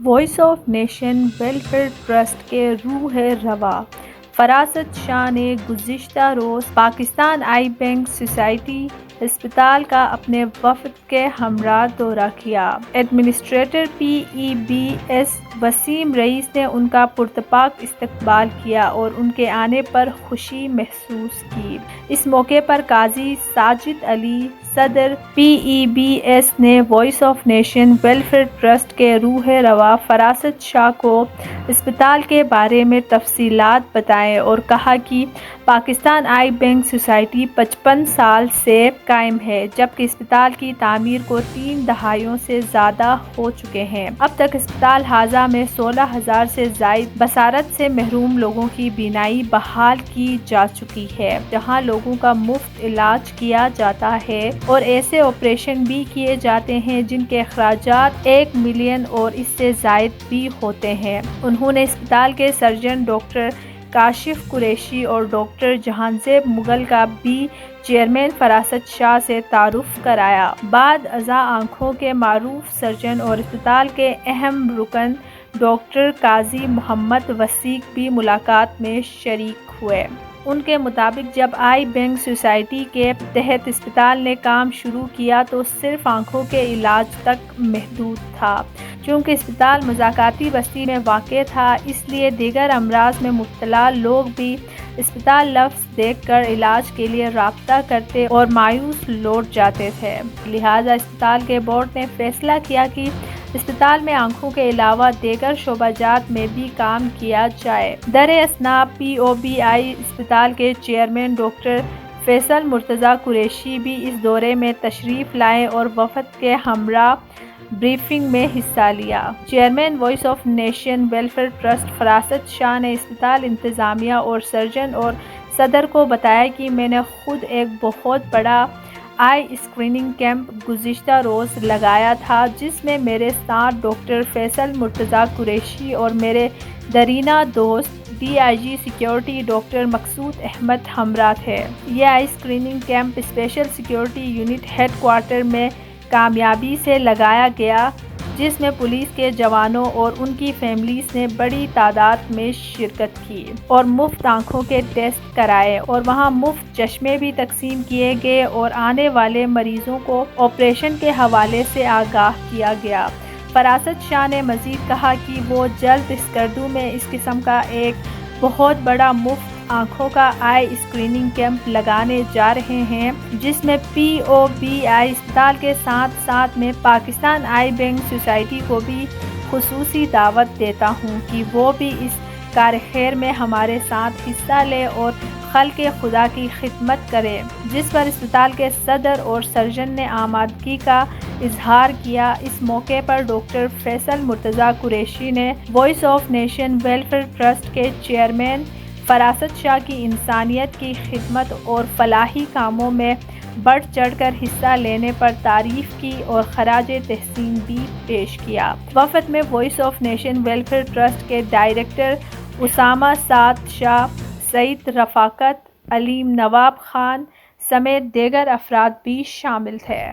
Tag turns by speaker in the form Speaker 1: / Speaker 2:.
Speaker 1: Voice of Nation Welfare Trust کے روح رواں فراست شاہ نے گزشتہ روز پاکستان آئی بینک سوسائٹی ہسپتال کا اپنے وفد کے ہمراہ دورہ کیا۔ ایڈمنسٹریٹر PEBS وسیم رئیس نے ان کا پرتپاک استقبال کیا اور ان کے آنے پر خوشی محسوس کی۔ اس موقع پر قاضی ساجد علی، صدر PEBS نے Voice of Nation Welfare Trust کے روح رواں فراست شاہ کو ہسپتال کے بارے میں تفصیلات بتائیں اور کہا کہ پاکستان آئی بینک سوسائٹی 55 سال سے قائم ہے، جبکہ اسپتال کی تعمیر کو 3 دہائیوں سے زیادہ ہو چکے ہیں۔ اب تک اسپتال حاضہ میں 16,000 سے زائد بصارت سے محروم لوگوں کی بینائی بحال کی جا چکی ہے، جہاں لوگوں کا مفت علاج کیا جاتا ہے اور ایسے آپریشن بھی کیے جاتے ہیں جن کے اخراجات 1 ملین اور اس سے زائد بھی ہوتے ہیں۔ انہوں نے اسپتال کے سرجن ڈاکٹر کاشف قریشی اور ڈاکٹر جہانزیب مغل کا بھی چیئرمین فراست شاہ سے تعارف کرایا۔ بعد ازاں آنکھوں کے معروف سرجن اور اسپتال کے اہم رکن ڈاکٹر قاضی محمد وثیق بھی ملاقات میں شریک ہوئے۔ ان کے مطابق جب آئی بینک سوسائٹی کے تحت اسپتال نے کام شروع کیا تو صرف آنکھوں کے علاج تک محدود تھا۔ چونکہ اسپتال مضافاتی بستی میں واقع تھا، اس لیے دیگر امراض میں مبتلا لوگ بھی اسپتال لفظ دیکھ کر علاج کے لیے رابطہ کرتے اور مایوس لوٹ جاتے تھے۔ لہٰذا اسپتال کے بورڈ نے فیصلہ کیا کہ اسپتال میں آنکھوں کے علاوہ دیگر شعبہ جات میں بھی کام کیا جائے۔ در اثنا POBI اسپتال کے چیئرمین ڈاکٹر فیصل مرتضیٰ قریشی بھی اس دورے میں تشریف لائے اور وفد کے ہمراہ بریفنگ میں حصہ لیا۔ Chairman voice of Nation Welfare trust فراست شاہ نے اسپتال انتظامیہ اور سرجن اور صدر کو بتایا کہ میں نے خود ایک بہت بڑا آئی اسکریننگ کیمپ گزشتہ روز لگایا تھا، جس میں میرے ساتھ ڈاکٹر فیصل مرتضیٰ قریشی اور میرے دیرینہ دوست DIG security doctor Maqsood Ahmed ہمراہ تھے۔ یہ eye screening camp special security unit headquarter میں کامیابی سے لگایا گیا، جس میں پولیس کے جوانوں اور ان کی فیملیز نے بڑی تعداد میں شرکت کی اور مفت آنکھوں کے ٹیسٹ کرائے اور وہاں مفت چشمے بھی تقسیم کیے گئے اور آنے والے مریضوں کو آپریشن کے حوالے سے آگاہ کیا گیا۔ فراست شاہ نے مزید کہا کہ وہ جلد اسکردو میں اس قسم کا ایک بہت بڑا مفت آنکھوں کا آئی اسکریننگ کیمپ لگانے جا رہے ہیں، جس میں POBI اسپتال کے ساتھ ساتھ میں پاکستان آئی بینک سوسائٹی کو بھی خصوصی دعوت دیتا ہوں کہ وہ بھی اس کار خیر میں ہمارے ساتھ حصہ لے اور خلق خدا کی خدمت کرے، جس پر اسپتال کے صدر اور سرجن نے آمادگی کا اظہار کیا۔ اس موقع پر ڈاکٹر فیصل مرتضیٰ قریشی نے Voice of Nation Welfare Trust کے چیئرمین فراست شاہ کی انسانیت کی خدمت اور فلاحی کاموں میں بڑھ چڑھ کر حصہ لینے پر تعریف کی اور خراج تحسین بھی پیش کیا۔ وفد میں Voice of Nation Welfare Trust کے ڈائریکٹر اسامہ سعد شاہ، سعید رفاقت، علیم نواب خان سمیت دیگر افراد بھی شامل تھے۔